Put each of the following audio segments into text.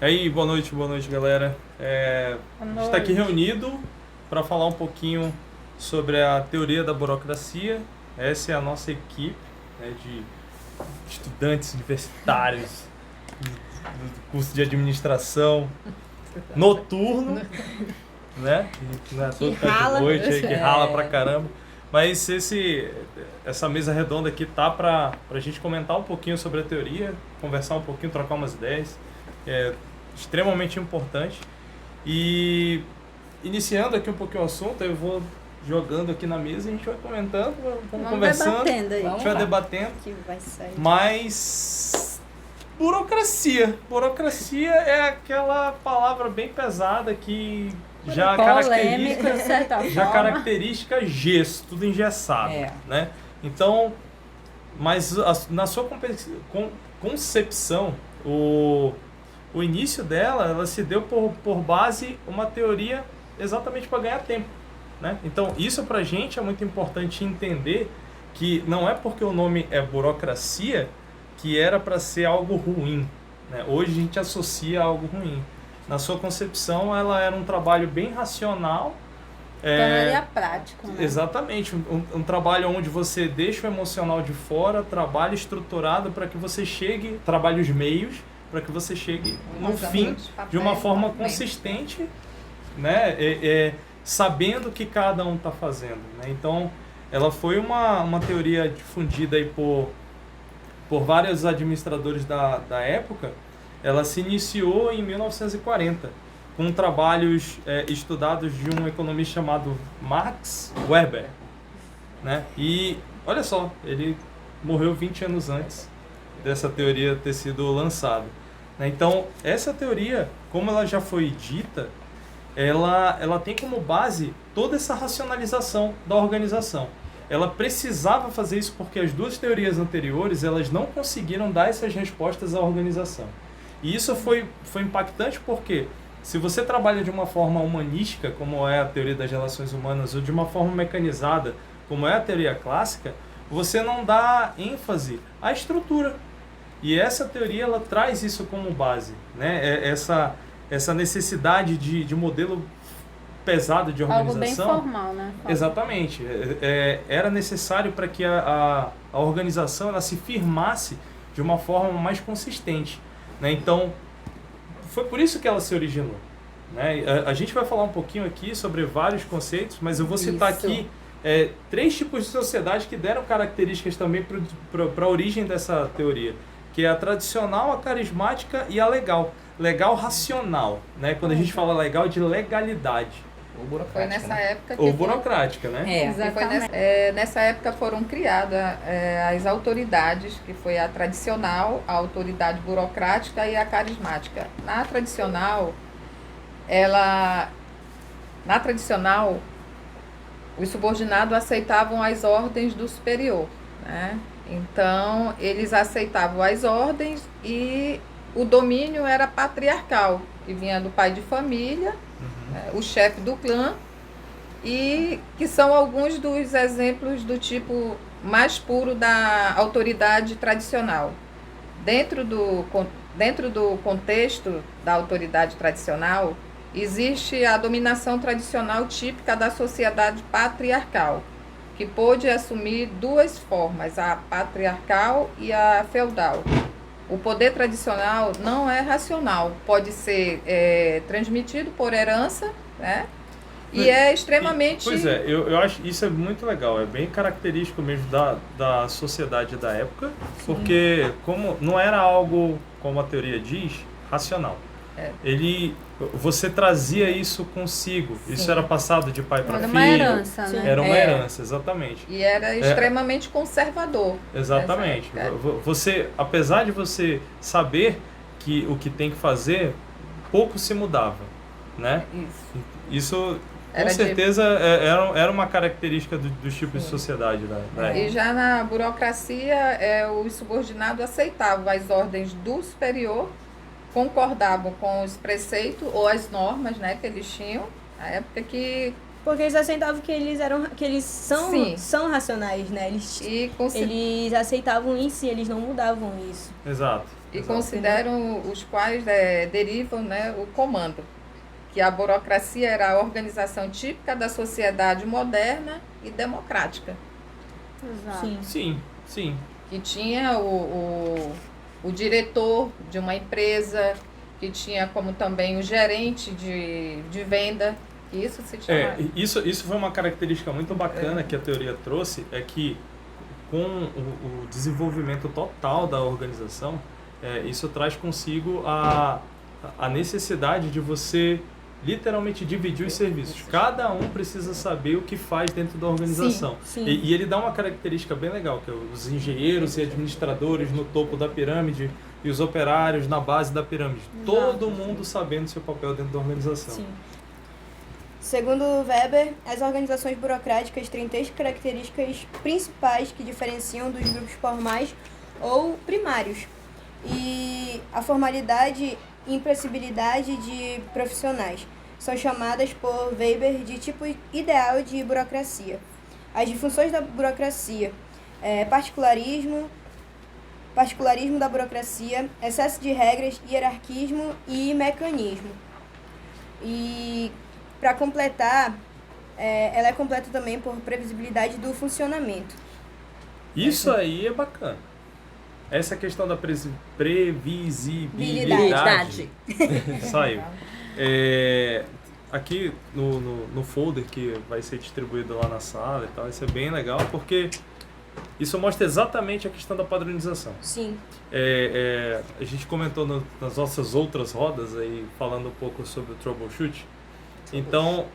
Aí, boa noite, galera. A gente está aqui reunido para falar um pouquinho sobre a teoria da burocracia. Essa é a nossa equipe, né, de estudantes universitários do curso de administração noturno, né? Não é todo de noite aí, que rala pra caramba. Mas essa mesa redonda aqui tá para a gente comentar um pouquinho sobre a teoria, conversar um pouquinho, trocar umas ideias. É extremamente importante. E iniciando aqui um pouquinho o assunto, eu vou jogando aqui na mesa e a gente vai comentando, vamos conversando, debatendo aí. a gente vai debatendo. Que vai sair. Mas burocracia é aquela palavra bem pesada que já polêmica, de certa já forma. característica gesso, tudo engessado, né? Então, mas na sua concepção, o início dela, ela se deu por base uma teoria exatamente para ganhar tempo, né? Então, isso pra gente é muito importante entender que não é porque o nome é burocracia que era para ser algo ruim, né? Hoje a gente associa a algo ruim. Na sua concepção, ela era um trabalho bem racional. Tornaria prático, né? Exatamente. Um trabalho onde você deixa o emocional de fora, trabalho estruturado para que você chegue, trabalhe os meios, para que você chegue no fim de uma forma consistente, né? Sabendo o que cada um está fazendo, né? Então, ela foi uma teoria difundida aí por vários administradores da época. Ela se iniciou em 1940, com trabalhos estudados de um economista chamado Max Weber, né? E olha só, ele morreu 20 anos antes dessa teoria ter sido lançada, né? Então, essa teoria, como ela já foi dita, ela tem como base toda essa racionalização da organização. Ela precisava fazer isso porque as duas teorias anteriores elas não conseguiram dar essas respostas à organização. E isso foi impactante porque se você trabalha de uma forma humanística, como é a teoria das relações humanas, ou de uma forma mecanizada, como é a teoria clássica, você não dá ênfase à estrutura. E essa teoria ela traz isso como base, né? Essa necessidade de modelo pesado de organização. Algo bem formal, né? Exatamente. Era necessário para que a organização ela se firmasse de uma forma mais consistente, né? Então, foi por isso que ela se originou, né? A gente vai falar um pouquinho aqui sobre vários conceitos, mas eu vou citar aqui 3 tipos de sociedade que deram características também para a origem dessa teoria, que é a tradicional, a carismática e a legal. Legal racional, né? Quando a gente fala legal, de legalidade. Ou burocrática. Foi nessa época que ou burocrática, né? Exatamente. Nessa época foram criadas as autoridades, que foi a tradicional, a autoridade burocrática e a carismática. Na tradicional, os subordinados aceitavam as ordens do superior, né? Então, eles aceitavam as ordens e o domínio era patriarcal, que vinha do pai de família, o chefe do clã, e que são alguns dos exemplos do tipo mais puro da autoridade tradicional. Dentro do contexto da autoridade tradicional, existe a dominação tradicional típica da sociedade patriarcal, que pôde assumir 2 formas, a patriarcal e a feudal. O poder tradicional não é racional, pode ser transmitido por herança, né? E é extremamente... Pois é, eu acho isso é muito legal, é bem característico mesmo da sociedade da época, porque como não era algo, como a teoria diz, racional. Você trazia isso consigo, isso era passado de pai para filho. Era uma herança, né? Era uma herança, exatamente. E era extremamente conservador. Exatamente. Você, apesar de você saber que o que tem que fazer, pouco se mudava, né? Isso com certeza era uma característica dos tipos de sociedade da época. E já na burocracia, os subordinados aceitavam as ordens do superior, concordavam com os preceitos ou as normas, né, que eles tinham, na época que Porque eles aceitavam que eles são racionais, né? Eles aceitavam isso e eles não mudavam isso. Exato. E consideram os quais derivam, né, o comando. Que a burocracia era a organização típica da sociedade moderna e democrática. Exato. Sim. Que tinha o diretor de uma empresa, que tinha como também o gerente de venda. Isso se chama. Isso foi uma característica muito bacana que a teoria trouxe, é que com o desenvolvimento total da organização, isso traz consigo a necessidade de você literalmente dividir os serviços. Cada um precisa saber o que faz dentro da organização. Sim. E ele dá uma característica bem legal, que é os engenheiros e administradores no topo da pirâmide e os operários na base da pirâmide. Todo mundo sabendo seu papel dentro da organização. Sim. Segundo Weber, as organizações burocráticas têm 3 características principais que diferenciam dos grupos formais ou primários. E a formalidade e impressibilidade de profissionais são chamadas por Weber de tipo ideal de burocracia. As disfunções da burocracia, particularismo da burocracia, excesso de regras, hierarquismo e mecanismo. E, para completar, ela é completa também por previsibilidade do funcionamento. Isso aí é bacana. Essa questão da previsibilidade saiu. Aqui no folder que vai ser distribuído lá na sala e tal, isso é bem legal porque isso mostra exatamente a questão da padronização. Sim. A gente comentou nas nossas outras rodas aí, falando um pouco sobre o troubleshoot. Então,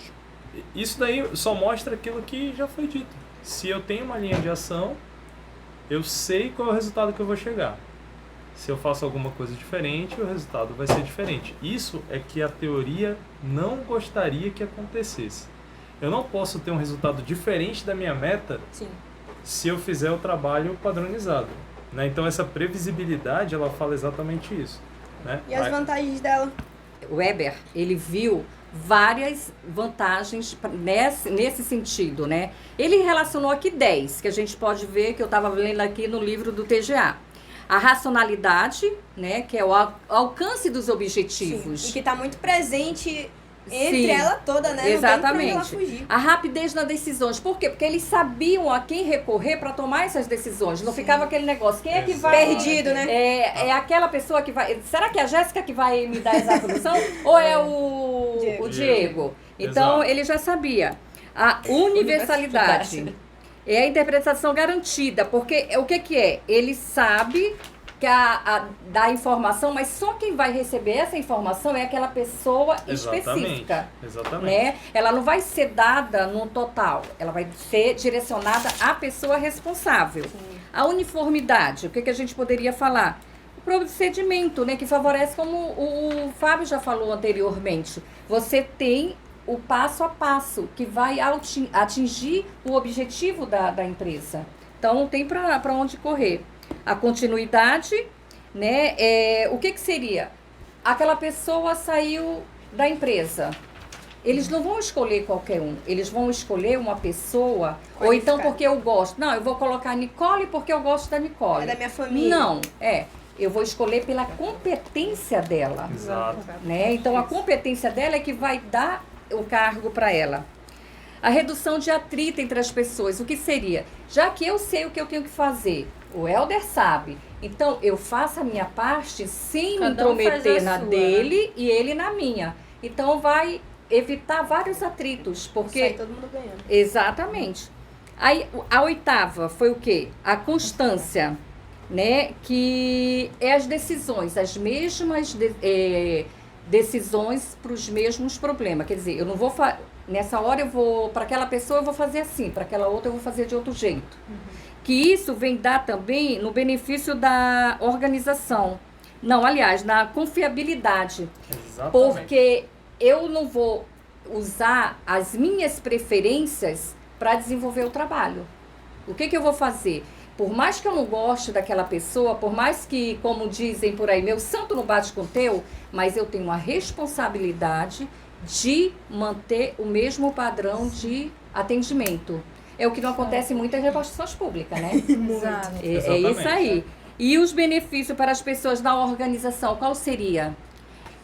isso daí só mostra aquilo que já foi dito. Se eu tenho uma linha de ação, eu sei qual é o resultado que eu vou chegar. Se eu faço alguma coisa diferente, o resultado vai ser diferente. Isso é que a teoria não gostaria que acontecesse. Eu não posso ter um resultado diferente da minha meta se eu fizer o trabalho padronizado. Né? Então, essa previsibilidade, ela fala exatamente isso. Né? E as vantagens dela? Weber, ele viu várias vantagens nesse sentido, né? Ele relacionou aqui 10, que a gente pode ver, que eu estava lendo aqui no livro do TGA. A racionalidade, né, que é o alcance dos objetivos. Sim, e que está muito presente entre ela toda, né? Exatamente. Não tem pra ela fugir. A rapidez nas decisões. Por quê? Porque eles sabiam a quem recorrer para tomar essas decisões. Não ficava aquele negócio. Quem é que vai... Perdido, né? É aquela pessoa que vai... Será que é a Jéssica que vai me dar essa solução? Ou é o Diego? Então, ele já sabia. A universalidade. É a interpretação garantida. Porque o que é? Ele sabe que dá informação, mas só quem vai receber essa informação é aquela pessoa específica. Exatamente. Né? Ela não vai ser dada no total, ela vai ser direcionada à pessoa responsável. Sim. A uniformidade, o que a gente poderia falar? O procedimento, né, que favorece, como o Fábio já falou anteriormente, você tem o passo a passo que vai atingir o objetivo da empresa. Então, tem para onde correr. A continuidade, né? O que seria? Aquela pessoa saiu da empresa. Eles não vão escolher qualquer um. Eles vão escolher uma pessoa, ou então porque eu gosto. Não, eu vou colocar a Nicole porque eu gosto da Nicole. É da minha família. Não, eu vou escolher pela competência dela. Exato. Né? Então, a competência dela é que vai dar o cargo para ela. A redução de atrito entre as pessoas. O que seria? Já que eu sei o que eu tenho que fazer, o Helder sabe, então eu faço a minha parte sem me intrometer na dele, né? E ele na minha. Então vai evitar vários atritos, porque... Sai todo mundo ganhando. Exatamente. Aí, a 8ª foi o quê? A constância, né? Que é as decisões, as mesmas decisões para os mesmos problemas. Quer dizer, eu não vou... Nessa hora eu vou... Para aquela pessoa eu vou fazer assim, para aquela outra eu vou fazer de outro jeito. Que isso vem dar também no benefício da organização. Não, aliás, na confiabilidade. Exatamente. Porque eu não vou usar as minhas preferências para desenvolver o trabalho. O que eu vou fazer? Por mais que eu não goste daquela pessoa, por mais que, como dizem por aí, meu santo não bate com o teu, mas eu tenho uma responsabilidade de manter o mesmo padrão de atendimento. É o que não acontece em muitas repartições públicas, né? Exato. É isso aí. E os benefícios para as pessoas da organização, qual seria?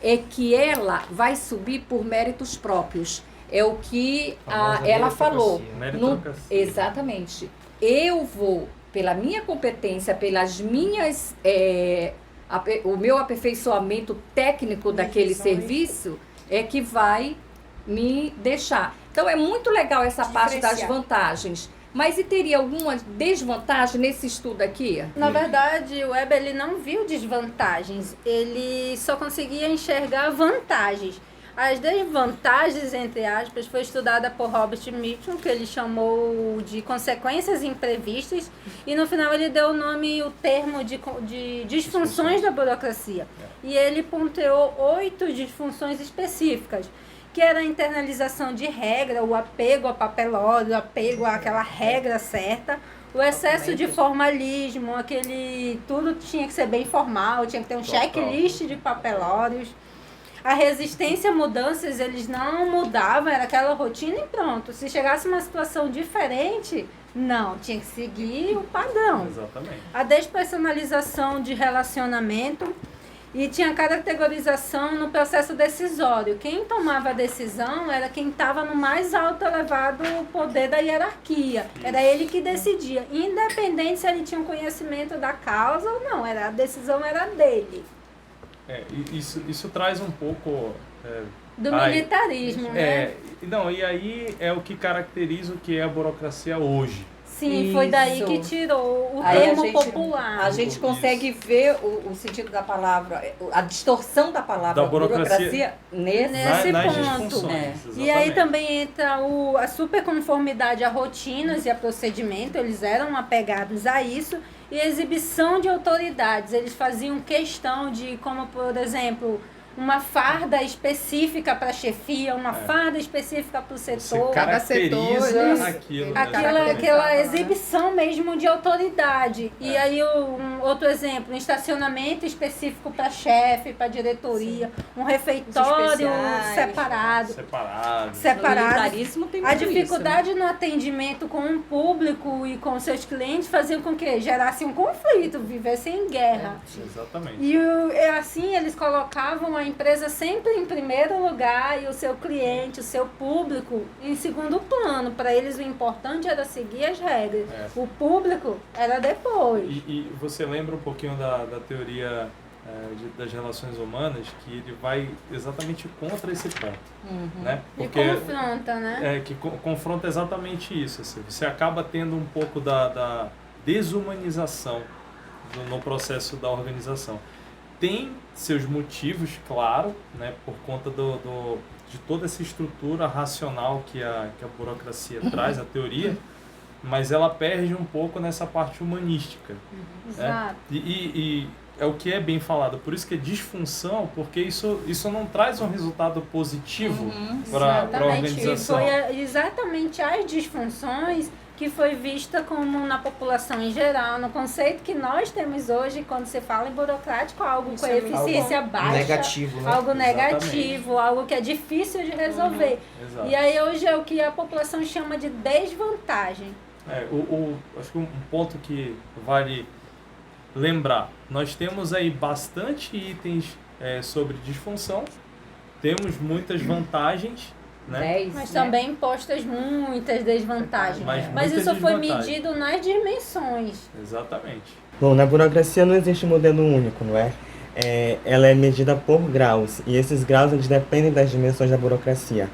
É que ela vai subir por méritos próprios. É o que ela falou. Exatamente. Eu vou, pela minha competência, pelas minhas... o meu aperfeiçoamento técnico daquele serviço é que vai me deixar. Então, é muito legal essa parte das vantagens. Mas e teria alguma desvantagem nesse estudo aqui? Na verdade, o Weber ele não viu desvantagens, ele só conseguia enxergar vantagens. As desvantagens, entre aspas, foi estudada por Robert Mitchum, que ele chamou de consequências imprevistas, e no final ele deu o termo de disfunções da burocracia. E ele pontuou 8 disfunções específicas, que era a internalização de regra, o apego a papelório, o apego àquela regra certa, o excesso de formalismo, tudo tinha que ser bem formal, tinha que ter um checklist de papelórios. A resistência a mudanças, eles não mudavam, era aquela rotina e pronto. Se chegasse uma situação diferente, não, tinha que seguir o padrão. Exatamente. A despersonalização de relacionamento e tinha categorização no processo decisório. Quem tomava a decisão era quem estava no mais alto elevado poder da hierarquia. Era ele que decidia, independente se ele tinha um conhecimento da causa ou não, a decisão era dele. Isso traz um pouco... do militarismo, né? E aí é o que caracteriza o que é a burocracia hoje. Sim, foi daí que tirou o termo popular. A gente consegue ver o sentido da palavra, a distorção da palavra burocracia nesse ponto. E aí também entra a superconformidade a rotinas e a procedimento, eles eram apegados a isso, e a exibição de autoridades. Eles faziam questão de, como por exemplo, uma farda específica para a chefia, uma farda específica para o setor. Você caracteriza aquilo. Aquela exibição mesmo de autoridade. E aí, outro exemplo, um estacionamento específico para chefe, para diretoria, um refeitório separado. Tem a dificuldade no atendimento com o público e com seus clientes fazia com que gerasse um conflito, vivesse em guerra. Exatamente. E assim eles colocavam a empresa sempre em primeiro lugar e o seu cliente, o seu público em segundo plano. Para eles o importante era seguir as regras. O público era depois. E você lembra um pouquinho da teoria das relações humanas, que ele vai exatamente contra esse ponto. Né? Porque, e confronta, né? Que confronta exatamente isso. Assim, você acaba tendo um pouco da desumanização no processo da organização. Tem seus motivos, claro, né, por conta de toda essa estrutura racional que a burocracia traz, a teoria, mas ela perde um pouco nessa parte humanística. Exato. E é o que é bem falado, por isso que é disfunção, porque isso não traz um resultado positivo para a organização. E foi exatamente as disfunções que foi vista como na população em geral, no conceito que nós temos hoje, quando se fala em burocrático, algo com eficiência baixa, negativo, né? algo negativo, algo que é difícil de resolver. E aí hoje é o que a população chama de desvantagem. Acho que um ponto que vale lembrar, nós temos aí bastante itens sobre disfunção, temos muitas vantagens, né? Mas também postas muitas desvantagens. Mas isso foi medido nas dimensões. Exatamente. Bom, na burocracia não existe modelo único, não é? Ela é medida por graus, e esses graus eles dependem das dimensões da burocracia,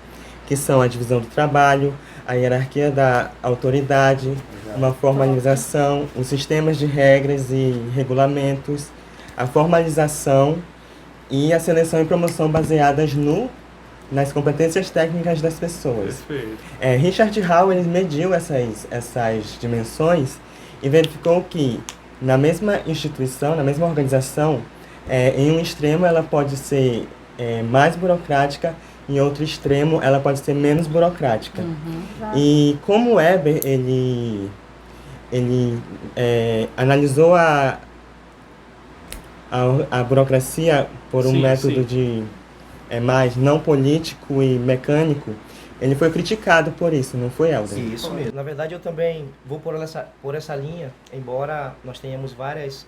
que são a divisão do trabalho, a hierarquia da autoridade, uma formalização, os sistemas de regras e regulamentos, a formalização e a seleção e promoção baseadas nas competências técnicas das pessoas. Perfeito. Richard Hall ele mediu essas dimensões e verificou que na mesma instituição, na mesma organização, em um extremo ela pode ser mais burocrática, em outro extremo ela pode ser menos burocrática. E como Weber ele analisou a burocracia por um método de mais não político e mecânico, ele foi criticado por isso, não foi, Helder? Isso mesmo. Na verdade, eu também vou por essa linha, embora nós tenhamos várias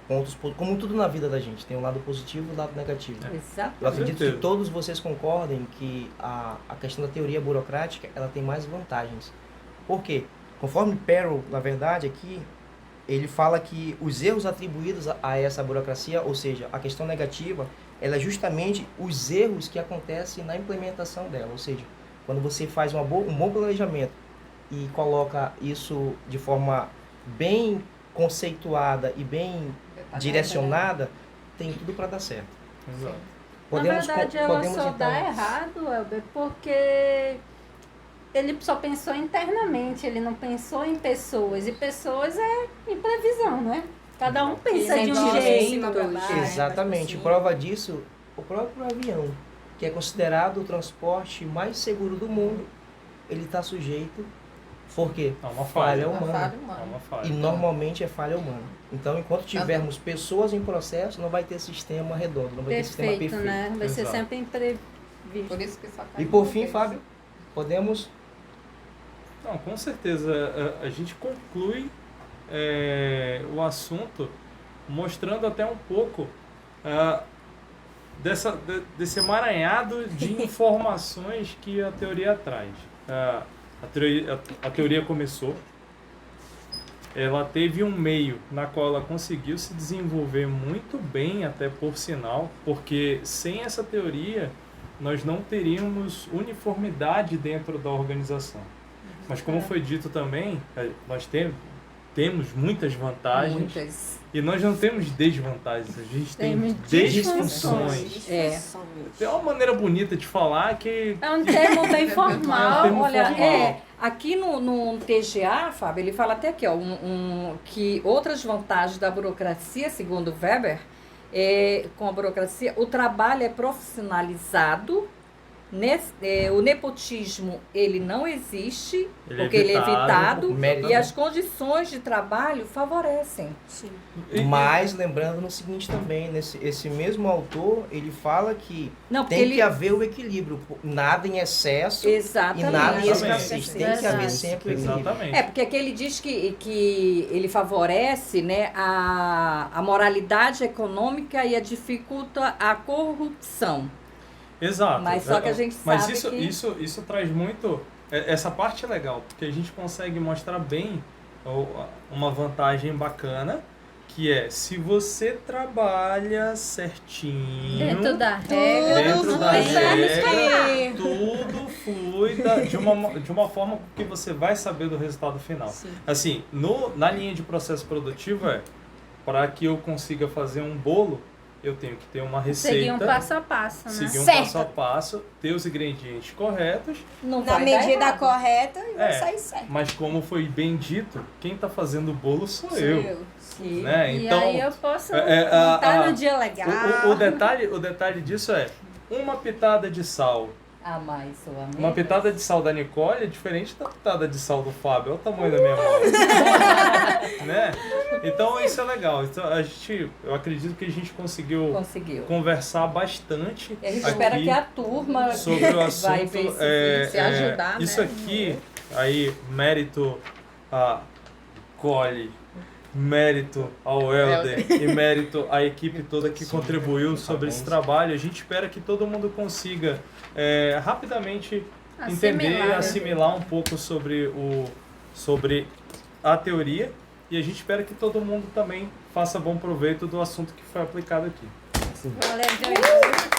pontos, como tudo na vida da gente, tem um lado positivo e um lado negativo. Exato. Eu acredito que todos vocês concordem que a questão da teoria burocrática, ela tem mais vantagens. Por quê? Conforme Perrow, na verdade, aqui, ele fala que os erros atribuídos a essa burocracia, ou seja, a questão negativa, ela é justamente os erros que acontecem na implementação dela. Ou seja, quando você faz um bom planejamento e coloca isso de forma bem conceituada e bem direcionada, tem tudo para dar certo. Exato. Na verdade, ela só dá errado, Elber, porque ele só pensou internamente, ele não pensou em pessoas. E pessoas é imprevisão, né? Cada um pensa de um jeito. Exatamente. Prova disso, o próprio avião, que é considerado o transporte mais seguro do mundo, ele está sujeito, por quê? É uma falha humana. E normalmente é falha humana. Então, enquanto tivermos pessoas em processo, não vai ter sistema redondo, não vai ter sistema perfeito. Né? Vai ser sempre imprevisto. Por isso que e por fim, Fábio, podemos... Não, com certeza. A gente conclui o assunto mostrando até um pouco desse emaranhado de informações que a teoria traz. A teoria começou, ela teve um meio na qual ela conseguiu se desenvolver muito bem, até por sinal, porque sem essa teoria nós não teríamos uniformidade dentro da organização. Mas como foi dito também, nós temos muitas vantagens e nós não temos desvantagens, a gente tem disfunções. Tem uma maneira bonita de falar que... É um termo bem formal. Olha, aqui no TGA, Fábio, ele fala até aqui, ó, que outras vantagens da burocracia, segundo Weber, com a burocracia, o trabalho é profissionalizado, o nepotismo ele não existe, porque ele é evitado e as condições de trabalho favorecem. Sim. Mas lembrando no seguinte também, esse mesmo autor, ele fala que que haver o equilíbrio, nada em excesso. Exatamente. E nada em escassez, tem que haver sempre o equilíbrio. Exatamente. Porque aqui ele diz que ele favorece, né, a moralidade econômica e dificulta a corrupção. Exato. Mas só que a gente sabe isso traz muito... Essa parte é legal, porque a gente consegue mostrar bem uma vantagem bacana, que é, se você trabalha certinho... Dentro da regra. Tudo flui de uma forma que você vai saber do resultado final. Sim. Assim, na linha de processo produtivo para que eu consiga fazer um bolo, eu tenho que ter uma receita. Seguir um passo a passo, né? Seguir um passo a passo, ter os ingredientes corretos. Na medida correta e vai sair certo. Mas como foi bem dito, quem está fazendo o bolo sou eu. Sim. Né? E então, aí eu posso montar no dia legal. O detalhe disso é uma pitada de sal. A mais ou a menos. Uma pitada de sal da Nicole é diferente da pitada de sal do Fábio. Olha o tamanho da minha mão. Né? Então isso é legal. Então, eu acredito que a gente conseguiu conversar bastante. E a gente espera que a turma sobre o assunto. Vai ver se ajudar. Isso aqui, aí, mérito a Cole, mérito ao Helder e mérito à equipe toda que contribuiu sobre esse trabalho. A gente espera que todo mundo consiga rapidamente entender, assimilar um pouco sobre a teoria, e a gente espera que todo mundo também faça bom proveito do assunto que foi aplicado aqui. Valeu, gente.